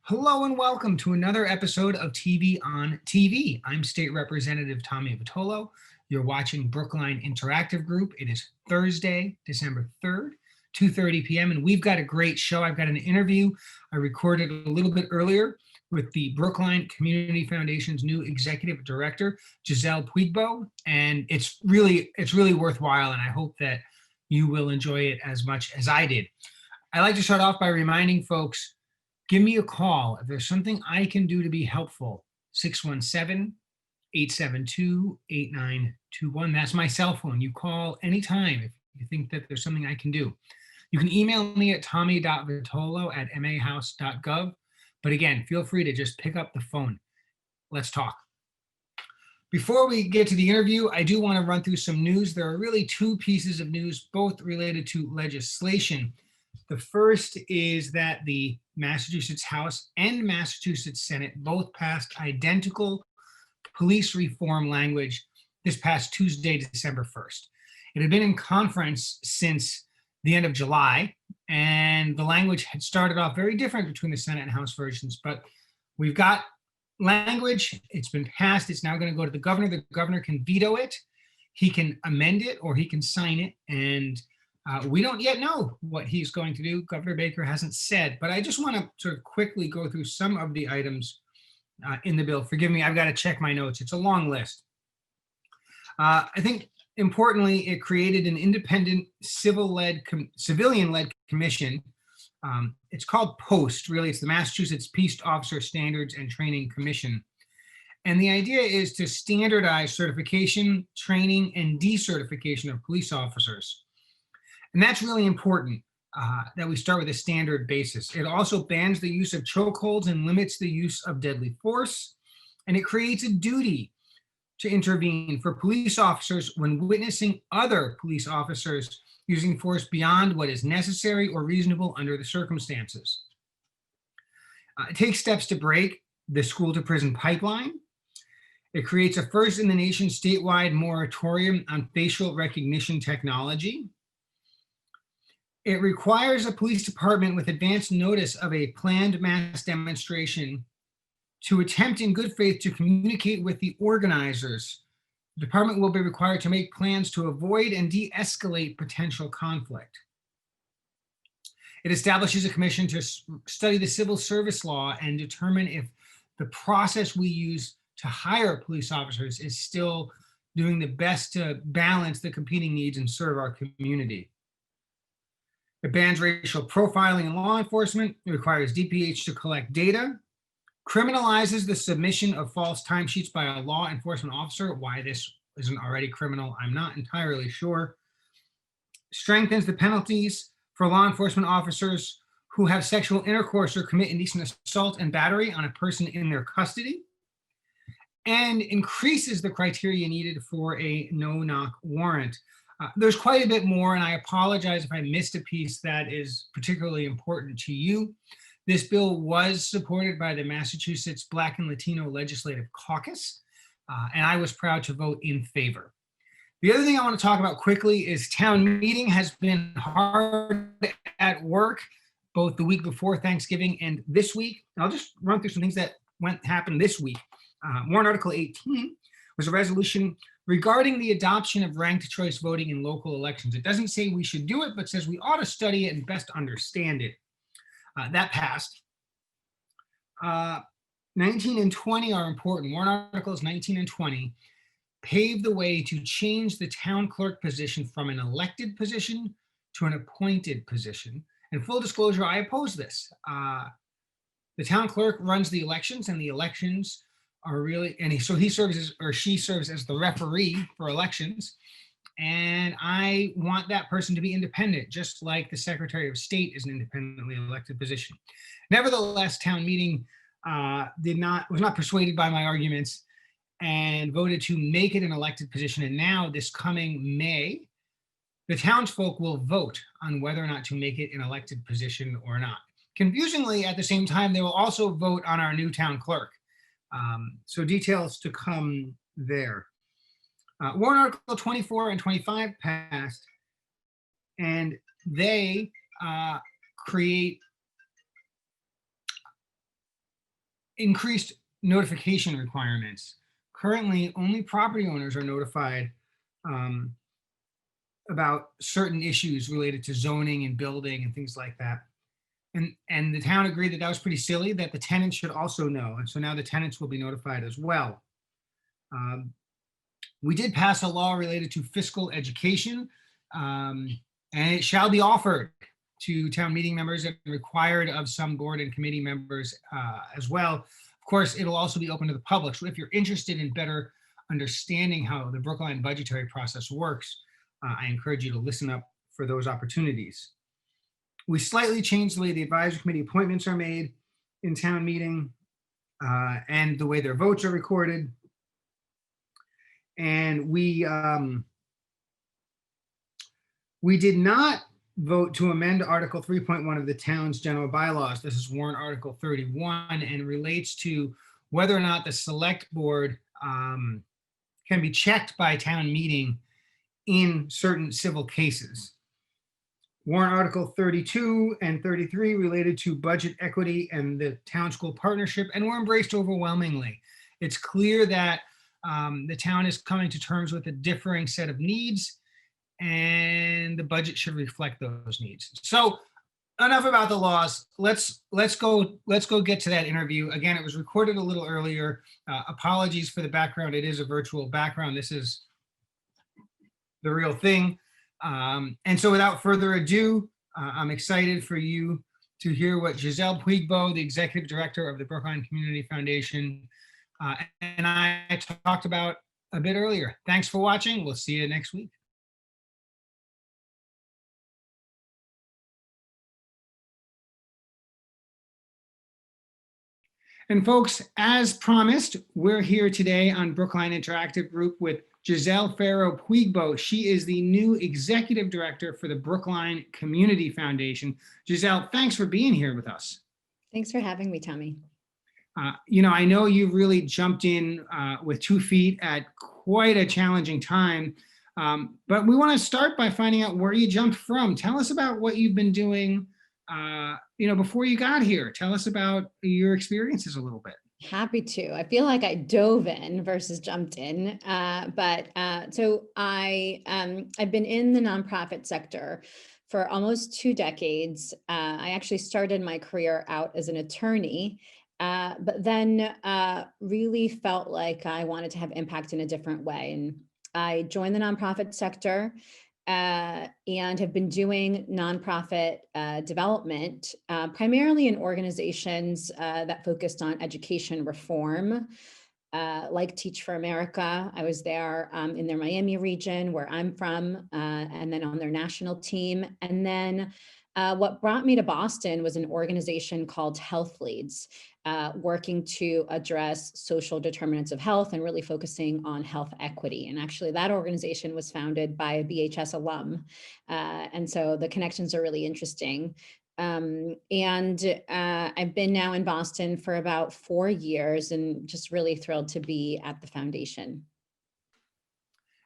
Hello and welcome to another episode of TV on TV. I'm State Representative Tommy Vitolo. You're watching Brookline Interactive Group. It is Thursday, December 3rd, 2:30 p.m. and we've got a great show. I've got an interview I recorded a little bit earlier with the Brookline Community Foundation's new executive director, Gisele Puigbo, and it's really worthwhile, and I hope that you will enjoy it as much as I did. I like to start off by reminding folks, give me a call if there's something I can do to be helpful. 617-872-8921. That's my cell phone. You call anytime if you think that there's something I can do. You can email me at tommy.vitolo@mahouse.gov. But again, feel free to just pick up the phone. Let's talk. Before we get to the interview, I do want to run through some news. There are really two pieces of news, both related to legislation. The first is that the Massachusetts House and Massachusetts Senate both passed identical police reform language this past Tuesday, December 1st. It had been in conference since the end of July, and the language had started off very different between the Senate and House versions, but we've got language, it's been passed, it's now going to go to the governor. The governor can veto it, he can amend it, or he can sign it, and we don't yet know what he's going to do. Governor Baker hasn't said, but I just want to sort of quickly go through some of the items in the bill. Forgive me, I've got to check my notes. It's a long list. I think importantly, it created an independent civilian-led commission. It's called POST, really. It's the Massachusetts Peace Officer Standards and Training Commission. And the idea is to standardize certification, training, and decertification of police officers. And that's really important that we start with a standard basis. It also bans the use of chokeholds and limits the use of deadly force. And it creates a duty to intervene for police officers when witnessing other police officers using force beyond what is necessary or reasonable under the circumstances. It takes steps to break the school to prison pipeline. It creates a first in the nation statewide moratorium on facial recognition technology. It requires a police department with advance notice of a planned mass demonstration to attempt in good faith to communicate with the organizers. The department will be required to make plans to avoid and de-escalate potential conflict. It establishes a commission to study the civil service law and determine if the process we use to hire police officers is still doing the best to balance the competing needs and serve our community. It bans racial profiling in law enforcement. It requires DPH to collect data, criminalizes the submission of false timesheets by a law enforcement officer. Why this isn't already criminal, I'm not entirely sure. Strengthens the penalties for law enforcement officers who have sexual intercourse or commit indecent assault and battery on a person in their custody, and increases the criteria needed for a no-knock warrant. There's quite a bit more, and I apologize if I missed a piece that is particularly important to you. This bill was supported by the Massachusetts Black and Latino Legislative Caucus, and I was proud to vote in favor. The other thing I want to talk about quickly is town meeting has been hard at work, both the week before Thanksgiving and this week. And I'll just run through some things that happened this week. Warrant Article 18 was a resolution regarding the adoption of ranked choice voting in local elections. It doesn't say we should do it, but says we ought to study it and best understand it. That passed. 19 and 20 are important. Warrant Articles 19 and 20 pave the way to change the town clerk position from an elected position to an appointed position. And full disclosure, I oppose this. The town clerk runs the elections, and the elections are really, and he serves as, or she serves as the referee for elections. And I want that person to be independent, just like the Secretary of State is an independently elected position. Nevertheless, town meeting was not persuaded by my arguments and voted to make it an elected position. And now, this coming May, the townsfolk will vote on whether or not to make it an elected position or not. Confusingly, at the same time, they will also vote on our new town clerk. So details to come there. Warrant Article 24 and 25 passed, and they create increased notification requirements. Currently, only property owners are notified um, about certain issues related to zoning and building and things like that. And the town agreed that that was pretty silly, that the tenants should also know. And so now the tenants will be notified as well. Um, we did pass a law related to fiscal education, and it shall be offered to town meeting members and required of some board and committee members as well. Of course, it'll also be open to the public. So if you're interested in better understanding how the Brookline budgetary process works, I encourage you to listen up for those opportunities. We slightly changed the way the advisory committee appointments are made in town meeting and the way their votes are recorded. And we did not vote to amend Article 3.1 of the town's general bylaws. This is warrant Article 31 and relates to whether or not the select board can be checked by town meeting in certain civil cases. Warrant Article 32 and 33 related to budget equity and the town school partnership, and were embraced overwhelmingly. It's clear that the town is coming to terms with a differing set of needs, and the budget should reflect those needs. So enough about the laws. Let's go get to that interview. Again, it was recorded a little earlier. Apologies for the background. It is a virtual background. This is the real thing. And so without further ado, I'm excited for you to hear what Gisele Puigbo, the Executive Director of the Brookline Community Foundation, and I talked about a bit earlier. Thanks for watching. We'll see you next week. And folks, as promised, we're here today on Brookline Interactive Group with Gisele Ferro Puigbo. She is the new Executive Director for the Brookline Community Foundation. Gisele, thanks for being here with us. Thanks for having me, Tommy. I know you've really jumped in with 2 feet at quite a challenging time, but we want to start by finding out where you jumped from. Tell us about what you've been doing before you got here. Tell us about your experiences a little bit. Happy to. I feel like I dove in versus jumped in. So I've been in the nonprofit sector for almost 2 decades. I actually started my career out as an attorney, but then really felt like I wanted to have impact in a different way. And I joined the nonprofit sector and have been doing nonprofit development, primarily in organizations that focused on education reform, like Teach for America. I was there in their Miami region, where I'm from, and then on their national team. And then what brought me to Boston was an organization called Health Leads, working to address social determinants of health and really focusing on health equity. And actually that organization was founded by a BHS alum. And so the connections are really interesting. I've been now in Boston for about 4 years and just really thrilled to be at the foundation.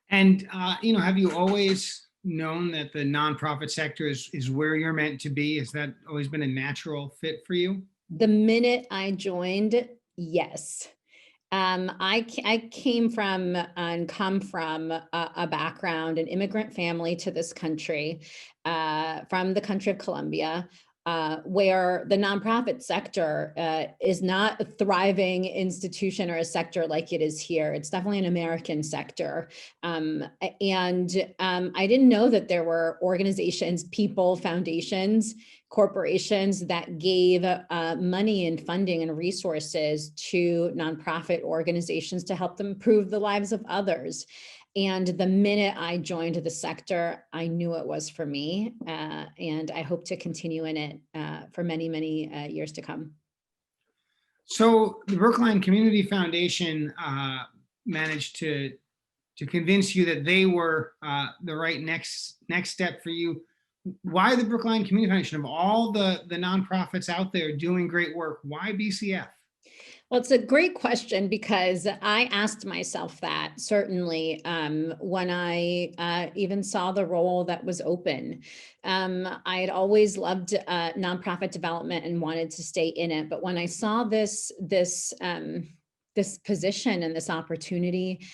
And, have you always known that the nonprofit sector is where you're meant to be? Has that always been a natural fit for you? The minute I joined, yes. I came from and come from a background, an immigrant family to this country, from the country of Colombia, where the nonprofit sector is not a thriving institution or a sector like it is here. It's definitely an American sector. I didn't know that there were organizations, people, foundations, corporations that gave money and funding and resources to nonprofit organizations to help them improve the lives of others. And the minute I joined the sector, I knew it was for me, and I hope to continue in it for many, many years to come. So the Brookline Community Foundation managed to convince you that they were the right next step for you. Why the Brookline Community Foundation? Of all the nonprofits out there doing great work, why BCF? Well, it's a great question because I asked myself that certainly when I even saw the role that was open. I had always loved nonprofit development and wanted to stay in it, but when I saw this position and this opportunity,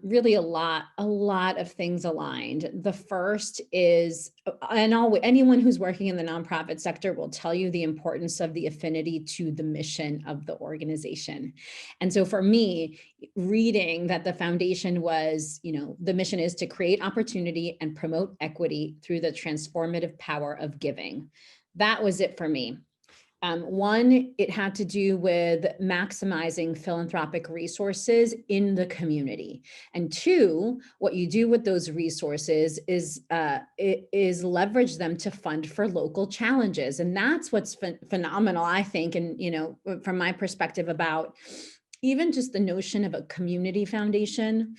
really a lot of things aligned. The first is, and anyone who's working in the nonprofit sector will tell you the importance of the affinity to the mission of the organization. And so for me, reading that the foundation was, the mission is to create opportunity and promote equity through the transformative power of giving. That was it for me. One, it had to do with maximizing philanthropic resources in the community. And two, what you do with those resources is leverage them to fund for local challenges. And that's what's phenomenal, I think, and from my perspective about even just the notion of a community foundation,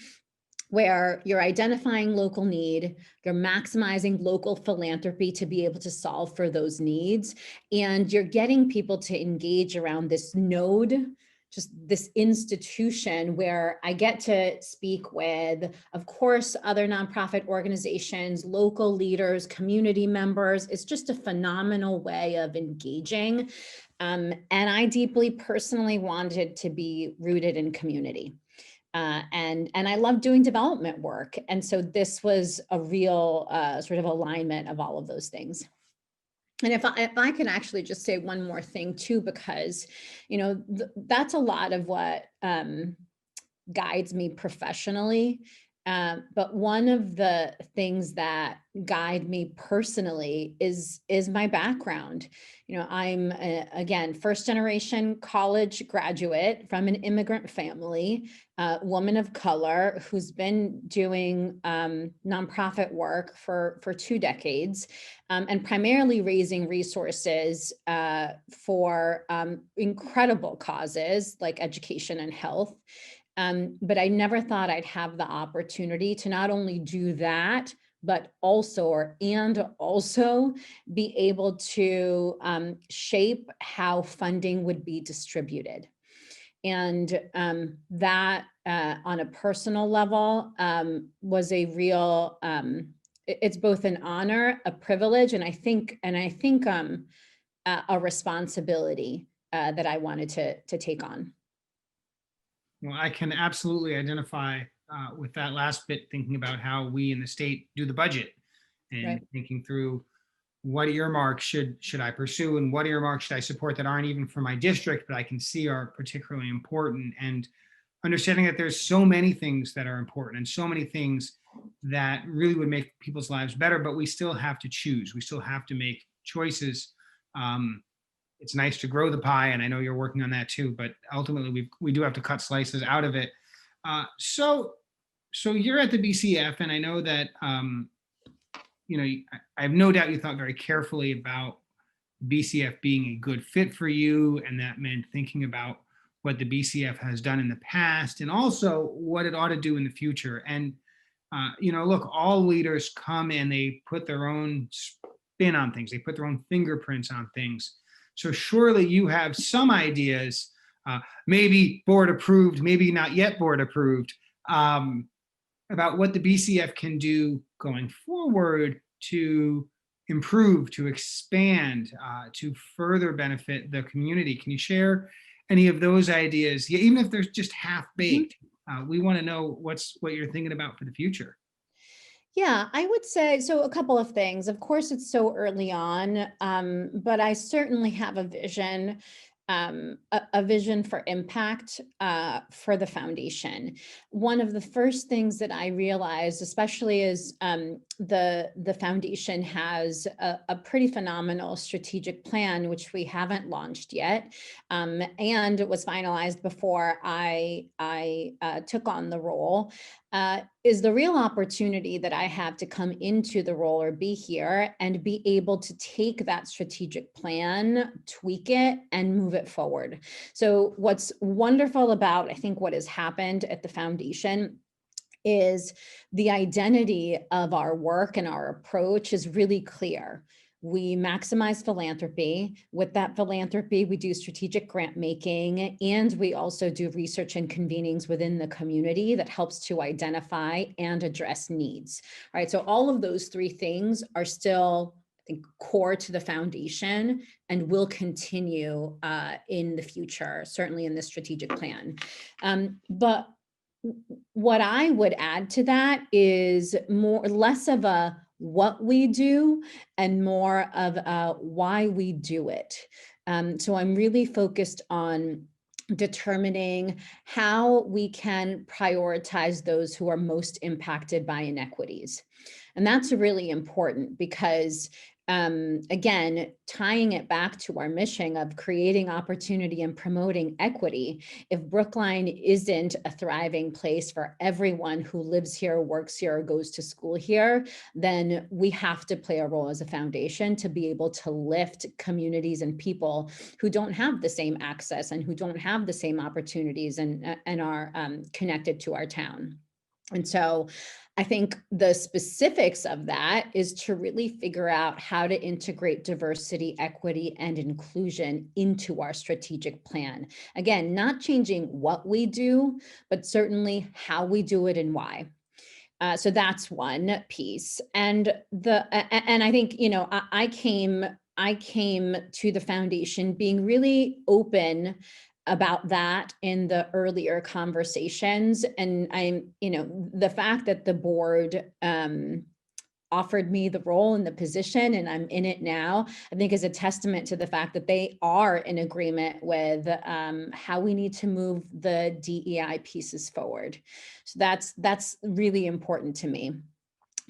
where you're identifying local need, you're maximizing local philanthropy to be able to solve for those needs, and you're getting people to engage around this node, just this institution where I get to speak with, of course, other nonprofit organizations, local leaders, community members. It's just a phenomenal way of engaging. And I deeply personally wanted to be rooted in community. And I love doing development work. And so this was a real sort of alignment of all of those things. And if I can actually just say one more thing too, because, that's a lot of what guides me professionally. But one of the things that guide me personally is my background. I'm again, first generation college graduate from an immigrant family, woman of color who's been doing nonprofit work for 2 decades, and primarily raising resources for incredible causes like education and health. But I never thought I'd have the opportunity to not only do that, but also be able to shape how funding would be distributed. And that on a personal level was a real, it's both an honor, a privilege, and I think a responsibility that I wanted to take on. Well, I can absolutely identify with that last bit, thinking about how we in the state do the budget and Right. thinking through what earmarks should I pursue and what earmarks should I support that aren't even for my district, but I can see are particularly important, and understanding that there's so many things that are important and so many things that really would make people's lives better, but we still have to choose. We still have to make choices. It's nice to grow the pie, and I know you're working on that too, but ultimately we do have to cut slices out of it. So you're at the BCF, and I know that I have no doubt you thought very carefully about BCF being a good fit for you, and that meant thinking about what the BCF has done in the past and also what it ought to do in the future. And look, all leaders come and they put their own spin on things. They put their own fingerprints on things. So surely you have some ideas, maybe board approved, maybe not yet board approved, about what the BCF can do going forward to improve, to expand, to further benefit the community. Can you share any of those ideas? Yeah, even if they're just half baked, we want to know what you're thinking about for the future. Yeah, I would say so. A couple of things. Of course, it's so early on, but I certainly have a vision, a vision for impact for the foundation. One of the first things that I realized, especially as the foundation has a pretty phenomenal strategic plan, which we haven't launched yet, and it was finalized before I took on the role. Is the real opportunity that I have to come into the role or be here and be able to take that strategic plan, tweak it, and move it forward. So what's wonderful about, I think, what has happened at the foundation is the identity of our work and our approach is really clear. we maximize philanthropy. With that philanthropy, we do strategic grant making, and we also do research and convenings within the community that helps to identify and address needs. All right, so all of those three things are still, I think, core to the foundation and will continue in the future, certainly in the strategic plan. But what I would add to that is less of a what we do and more of a why we do it. So I'm really focused on determining how we can prioritize those who are most impacted by inequities. And that's really important because again, tying it back to our mission of creating opportunity and promoting equity, if Brookline isn't a thriving place for everyone who lives here, works here, or goes to school here, then we have to play a role as a foundation to be able to lift communities and people who don't have the same access and who don't have the same opportunities and are connected to our town. And so I think the specifics of that is to really figure out how to integrate diversity, equity, and inclusion into our strategic plan. Again, not changing what we do, but certainly how we do it and why. So that's one piece. And I think, you know, I came to the foundation being really open about that in the earlier conversations. And you know, the fact that the board offered me the role and the position and I'm in it now, I think is a testament to the fact that they are in agreement with how we need to move the DEI pieces forward. So that's really important to me.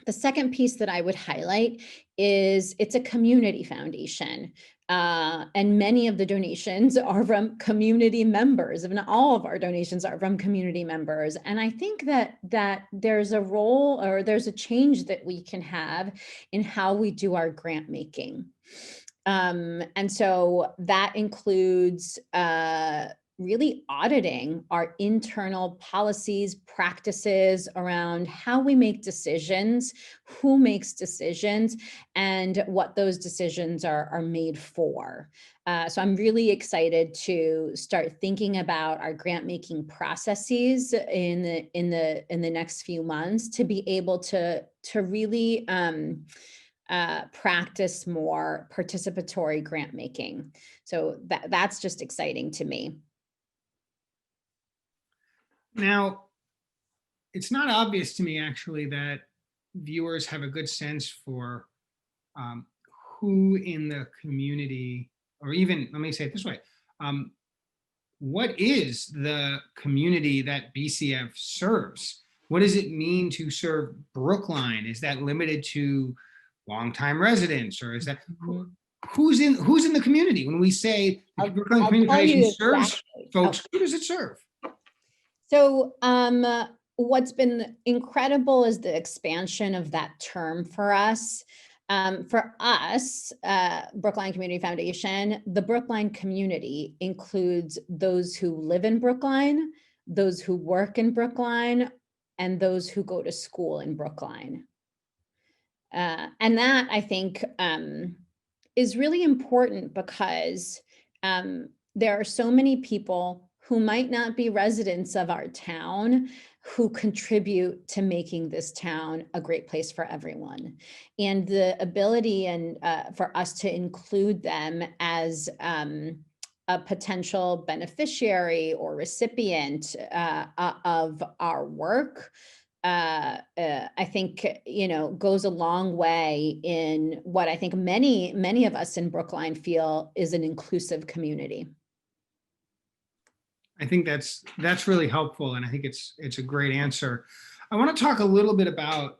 The second piece that I would highlight is it's a community foundation. And many of the donations are from community members, and all of our donations are from community members. And I think that there's a role or there's a change that we can have in how we do our grant making. And so that includes really auditing our internal policies, practices around how we make decisions, who makes decisions, and what those decisions are made for. So I'm really excited to start thinking about our grant making processes in the next few months to be able to really practice more participatory grant making. So that's just exciting to me. Now, it's not obvious to me actually that viewers have a good sense for who in the community, or even, let me say it this way, what is the community that BCF serves? What does it mean to serve Brookline? Is that limited to longtime residents, or is that who's in the community? When we say Brookline Communication serves folks, who does it serve? So what's been incredible is the expansion of that term for us. For us, Brookline Community Foundation, the Brookline community includes those who live in Brookline, those who work in Brookline, and those who go to school in Brookline. And that, I think, is really important because there are so many people who might not be residents of our town who contribute to making this town a great place for everyone. And the ability and for us to include them as a potential beneficiary or recipient of our work, I think, you know, goes a long way in what I think many of us in Brookline feel is an inclusive community. I think that's really helpful, and I think it's a great answer. I want to talk a little bit about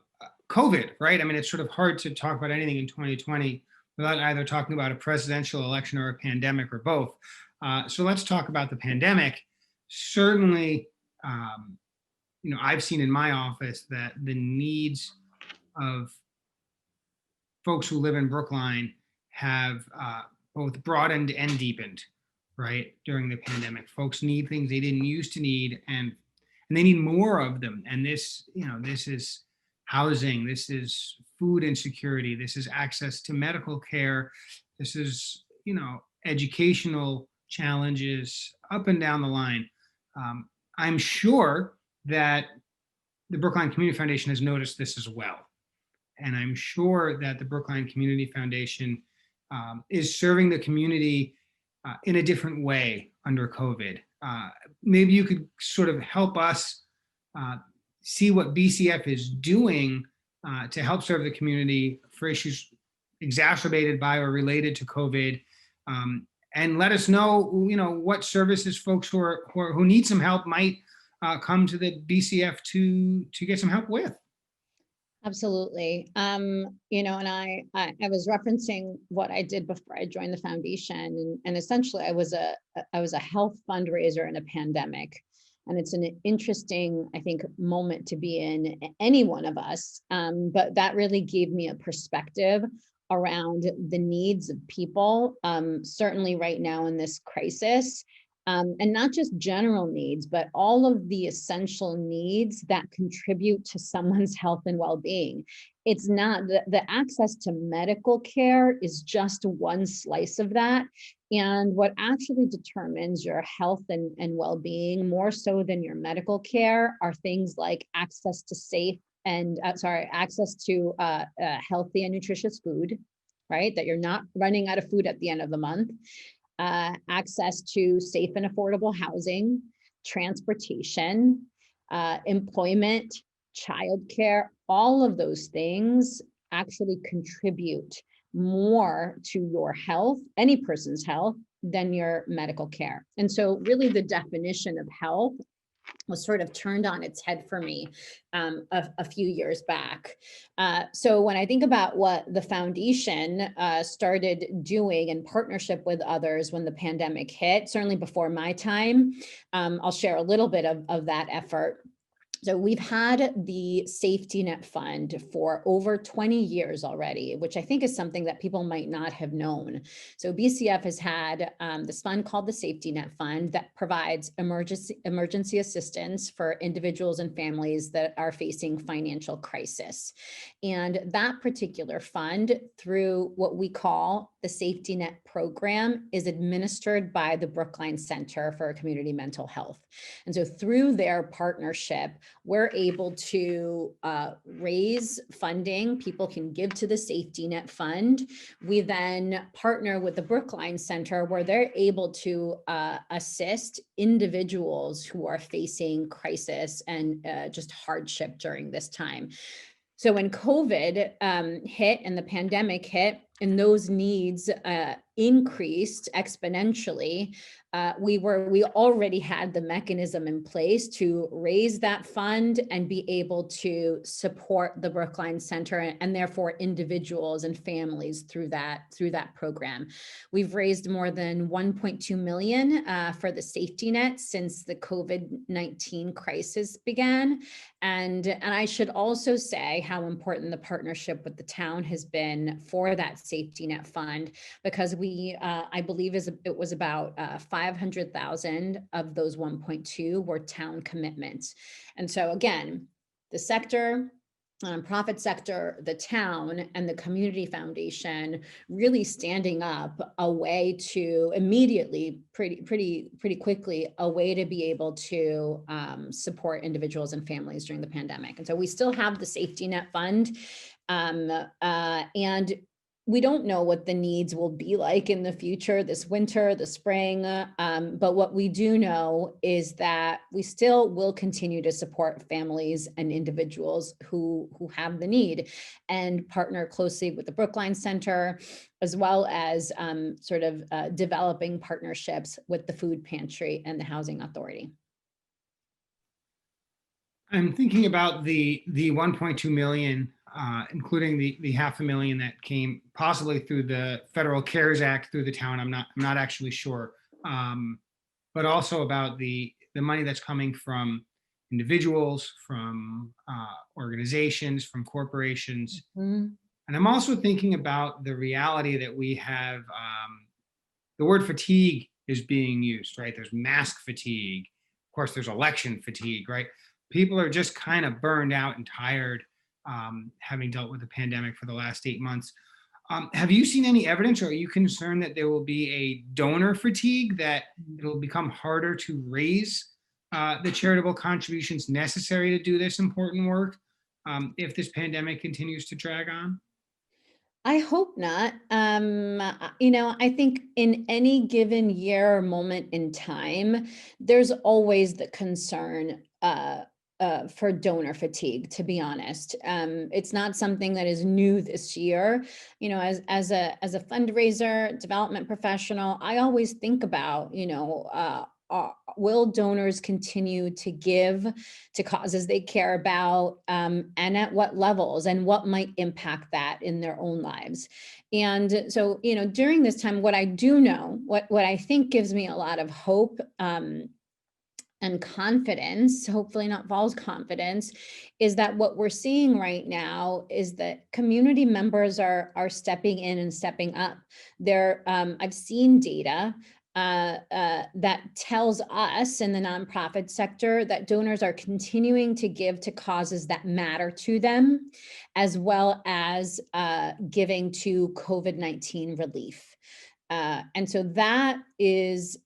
COVID, right? I mean, it's sort of hard to talk about anything in 2020 without either talking about a presidential election or a pandemic or both. So let's talk about the pandemic. Certainly, you know, I've seen in my office that the needs of folks who live in Brookline have both broadened and deepened, right, during the pandemic. Folks need things they didn't used to need, and they need more of them. And this, you know, this is housing, this is food insecurity, this is access to medical care, this is, educational challenges up and down the line. I'm sure that the Brookline Community Foundation has noticed this as well. And I'm sure that the Brookline Community Foundation is serving the community in a different way under COVID. Maybe you could sort of help us see what BCF is doing to help serve the community for issues exacerbated by or related to COVID, and let us know, what services folks who need some help might come to the BCF to get some help with. Absolutely. And I was referencing what I did before I joined the foundation, and essentially I was a health fundraiser in a pandemic. And it's an interesting, I think, moment to be in, any one of us. But that really gave me a perspective around the needs of people, certainly right now in this crisis. And not just general needs, but all of the essential needs that contribute to someone's health and well-being. It's not the access to medical care is just one slice of that. And what actually determines your health and well-being more so than your medical care are things like access to healthy and nutritious food, right? That you're not running out of food at the end of the month. Access to safe and affordable housing, transportation, employment, childcare, all of those things actually contribute more to your health, any person's health, than your medical care. And so really the definition of health was sort of turned on its head for me a few years back. So when I think about what the foundation started doing in partnership with others when the pandemic hit, certainly before my time, I'll share a little bit of that effort. So we've had the safety net fund for over 20 years already, which I think is something that people might not have known. So BCF has had this fund called the Safety Net Fund that provides emergency assistance for individuals and families that are facing financial crisis. And that particular fund, through what we call the Safety Net program, is administered by the Brookline Center for Community Mental Health. And so through their partnership, we're able to raise funding. People can give to the Safety Net Fund. We then partner with the Brookline Center, where they're able to assist individuals who are facing crisis and just hardship during this time. So when COVID hit and the pandemic hit and those needs increased exponentially, we already had the mechanism in place to raise that fund and be able to support the Brookline Center and therefore individuals and families through that program. We've raised more than 1.2 million for the safety net since the COVID-19 crisis began. And I should also say how important the partnership with the town has been for that safety net fund, because I believe it was about 500,000 of those 1.2 were town commitments. And so again, the sector, nonprofit sector, the town, and the community foundation really standing up a way to immediately, pretty quickly, a way to be able to support individuals and families during the pandemic. And so we still have the safety net fund, and we don't know what the needs will be like in the future, this winter, the spring. But what we do know is that we still will continue to support families and individuals who have the need, and partner closely with the Brookline Center, as well as developing partnerships with the food pantry and the housing authority. I'm thinking about the 1.2 million, including the $500,000 that came possibly through the Federal CARES Act through the town. I'm not actually sure, but also about the money that's coming from individuals, from organizations, from corporations. Mm-hmm. And I'm also thinking about the reality that we have. The word fatigue is being used, right? There's mask fatigue. Of course, there's election fatigue, right? People are just kind of burned out and tired having dealt with the pandemic for the last 8 months. Have you seen any evidence, or are you concerned that there will be a donor fatigue, that it'll become harder to raise the charitable contributions necessary to do this important work if this pandemic continues to drag on? I hope not. I think in any given year or moment in time, there's always the concern for donor fatigue, to be honest. It's not something that is new this year. As a fundraiser, development professional, I always think about, will donors continue to give to causes they care about, and at what levels, and what might impact that in their own lives. And so, during this time, what I do know, what I think gives me a lot of hope, and confidence, hopefully not false confidence, is that what we're seeing right now is that community members are stepping in and stepping up. I've seen data that tells us in the nonprofit sector that donors are continuing to give to causes that matter to them, as well as giving to COVID-19 relief. And so that is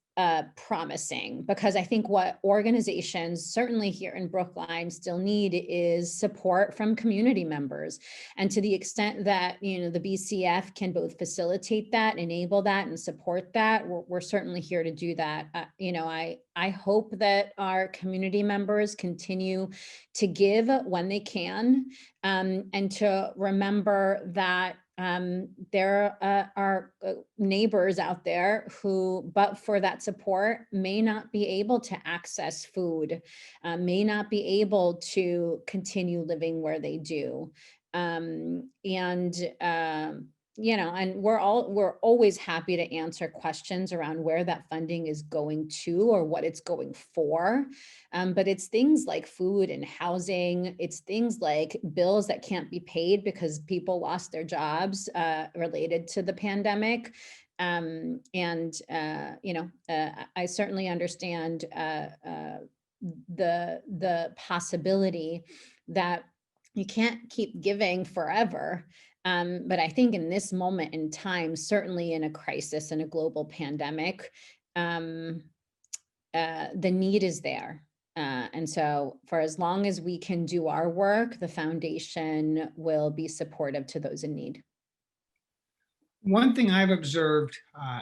promising, because I think what organizations, certainly here in Brookline, still need is support from community members. And to the extent that, the BCF can both facilitate that, enable that, and support that, we're certainly here to do that. I hope that our community members continue to give when they can, and to remember that there are neighbors out there who, but for that support, may not be able to access food, may not be able to continue living where they do. And we're always happy to answer questions around where that funding is going to, or what it's going for. But it's things like food and housing. It's things like bills that can't be paid because people lost their jobs related to the pandemic. I certainly understand the possibility that you can't keep giving forever. But I think in this moment in time, certainly in a crisis, in a global pandemic, the need is there. And so for as long as we can do our work, the foundation will be supportive to those in need. One thing I've observed,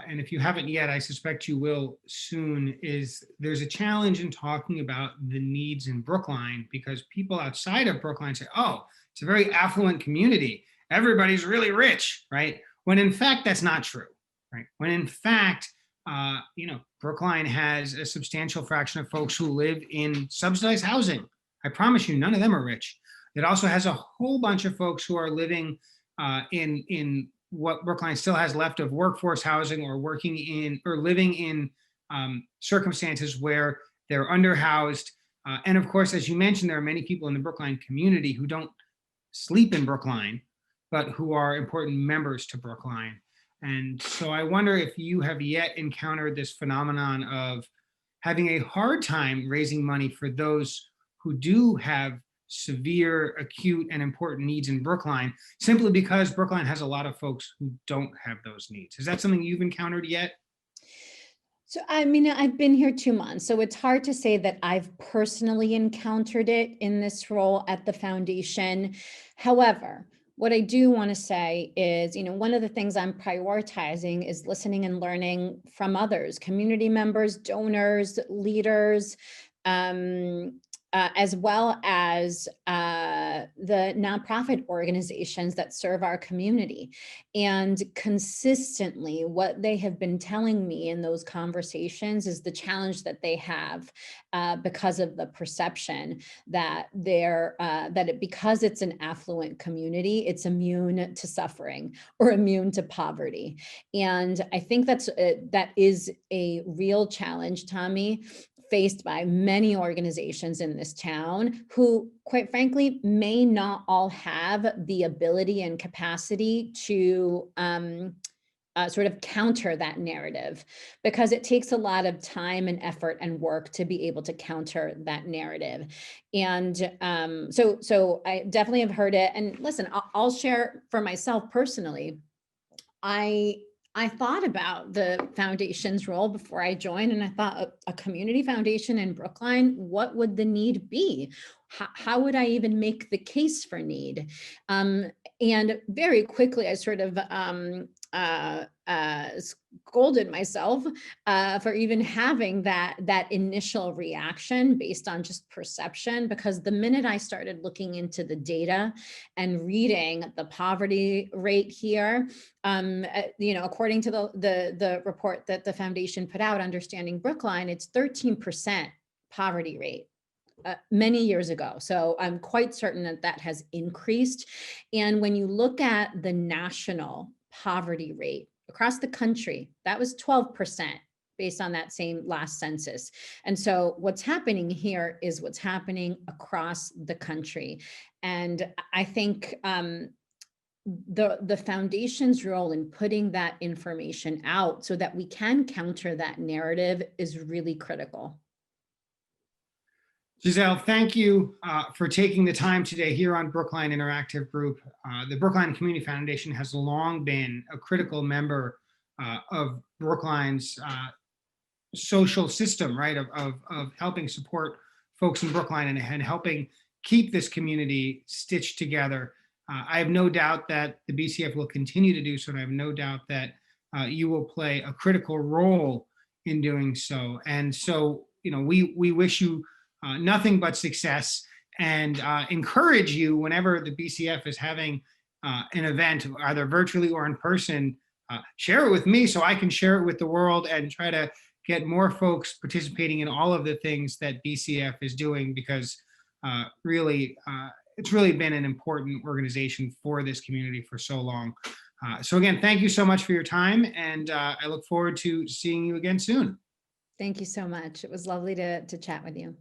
and if you haven't yet, I suspect you will soon, is there's a challenge in talking about the needs in Brookline, because people outside of Brookline say, oh, it's a very affluent community, everybody's really rich, right? When in fact, that's not true, right? When in fact, Brookline has a substantial fraction of folks who live in subsidized housing. I promise you, none of them are rich. It also has a whole bunch of folks who are living in what Brookline still has left of workforce housing, or working in, or living in circumstances where they're underhoused. And of course, as you mentioned, there are many people in the Brookline community who don't sleep in Brookline, but who are important members to Brookline. And so I wonder if you have yet encountered this phenomenon of having a hard time raising money for those who do have severe, acute, and important needs in Brookline, simply because Brookline has a lot of folks who don't have those needs. Is that something you've encountered yet? So, I've been here 2 months, so it's hard to say that I've personally encountered it in this role at the foundation. However, what I do want to say is, one of the things I'm prioritizing is listening and learning from others, community members, donors, leaders, as well as the nonprofit organizations that serve our community. And consistently, what they have been telling me in those conversations is the challenge that they have because of the perception that because it's an affluent community, it's immune to suffering or immune to poverty. And I think that is a real challenge, Tommy, faced by many organizations in this town, who, quite frankly, may not all have the ability and capacity to sort of counter that narrative, because it takes a lot of time and effort and work to be able to counter that narrative. And so I definitely have heard it. And listen, I'll share for myself personally. I I thought about the foundation's role before I joined, and I thought a community foundation in Brookline, what would the need be? How would I even make the case for need? And very quickly, I sort of scolded myself for even having that initial reaction based on just perception, because the minute I started looking into the data and reading the poverty rate here, according to the report that the foundation put out, Understanding Brookline, it's 13% poverty rate. Many years ago. So I'm quite certain that that has increased. And when you look at the national poverty rate across the country, that was 12% based on that same last census. And so what's happening here is what's happening across the country. And I think the foundation's role in putting that information out so that we can counter that narrative is really critical. Gisele, thank you for taking the time today here on Brookline Interactive Group. The Brookline Community Foundation has long been a critical member of Brookline's social system, right, of helping support folks in Brookline and helping keep this community stitched together. I have no doubt that the BCF will continue to do so, and I have no doubt that you will play a critical role in doing so. And so, we wish you nothing but success, and encourage you whenever the BCF is having an event, either virtually or in person, share it with me so I can share it with the world and try to get more folks participating in all of the things that BCF is doing, because really, it's really been an important organization for this community for so long. So again, thank you so much for your time, and I look forward to seeing you again soon. Thank you so much. It was lovely to chat with you.